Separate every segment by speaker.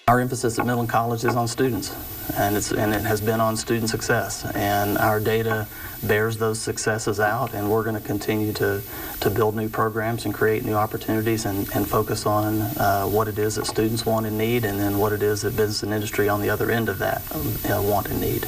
Speaker 1: Our emphasis at Midland College is on students, and it has been on student success, and our data bears those successes out, and we're going to continue to build new programs and create new opportunities and focus on what it is that students want and need, and then what it is that business and industry on the other end of that want and need.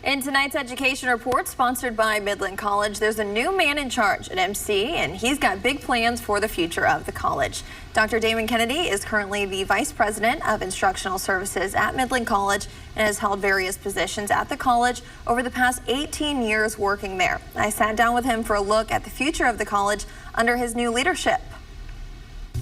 Speaker 2: In tonight's education report, sponsored by Midland College, there's a new man in charge at MC, and he's got big plans for the future of the college. Dr. Damon Kennedy is currently the Vice President of Instructional Services at Midland College and has held various positions at the college over the past 18 years working there. I sat down with him for a look at the future of the college under his new leadership.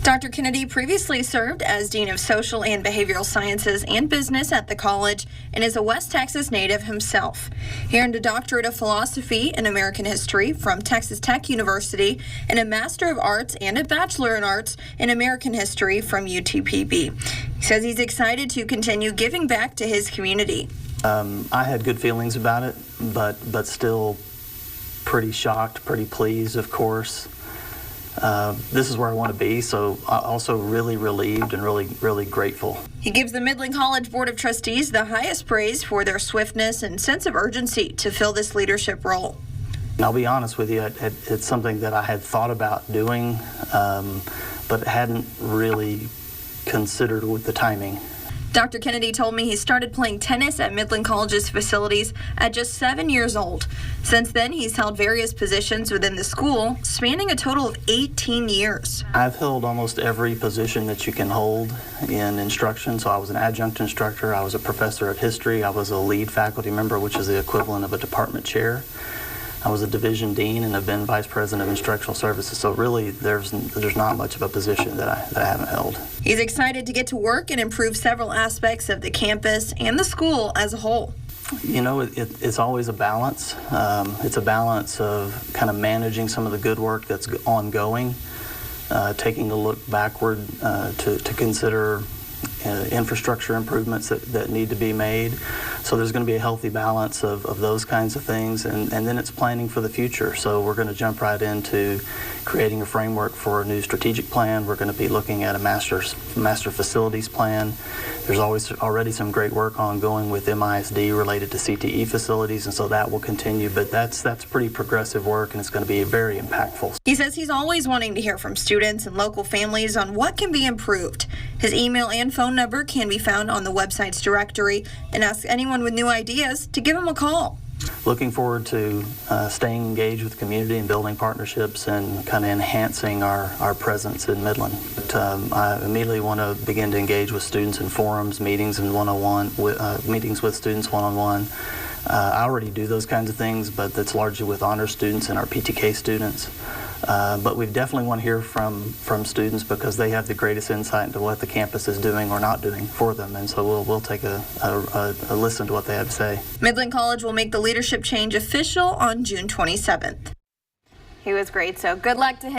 Speaker 2: Dr. Kennedy previously served as Dean of Social and Behavioral Sciences and Business at the college and is a West Texas native himself. He earned a doctorate of philosophy and American history from Texas Tech University and a Master of Arts and a Bachelor in Arts in American history from UTPB. He says he's excited to continue giving back to his community.
Speaker 1: I had good feelings about it, but still pretty shocked, pretty pleased, of course. This is where I want to be, so I'm also really relieved and really grateful.
Speaker 2: He gives the Midland College Board of Trustees the highest praise for their swiftness and sense of urgency to fill this leadership role.
Speaker 1: And I'll be honest with you, it's something that I had thought about doing, but hadn't really considered with the timing.
Speaker 2: Dr. Kennedy told me he started playing tennis at Midland College's facilities at just 7 years old. Since then, he's held various positions within the school, spanning a total of 18 years.
Speaker 1: I've held almost every position that you can hold in instruction. So I was an adjunct instructor, I was a professor of history, I was a lead faculty member, which is the equivalent of a department chair. I was a division dean and have been vice president of instructional services. So really, there's not much of a position that I haven't held.
Speaker 2: He's excited to get to work and improve several aspects of the campus and the school as a whole.
Speaker 1: You know, it's always a balance. It's a balance of kind of managing some of the good work that's ongoing, taking a look backward to consider infrastructure improvements that need to be made. So there's going to be a healthy balance of those kinds of things, and then it's planning for the future. So we're going to jump right into creating a framework for a new strategic plan. We're going to be looking at a master facilities plan. There's already some great work ongoing with MISD related to CTE facilities, and so that will continue, but that's pretty progressive work, and it's going to be very impactful.
Speaker 2: He says he's always wanting to hear from students and local families on what can be improved. His email and phone number can be found on the website's directory, and ask anyone with new ideas to give him a call.
Speaker 1: Looking forward to staying engaged with the community and building partnerships and kind of enhancing our presence in Midland. But, I immediately want to begin to engage with students in forums, meetings, and meetings with students one-on-one. I already do those kinds of things, but that's largely with honor students and our PTK students. But we definitely want to hear from students because they have the greatest insight into what the campus is doing or not doing for them, and so we'll take a listen to what they have to say.
Speaker 2: Midland College will make the leadership change official on June 27th. He was great, so good luck to him.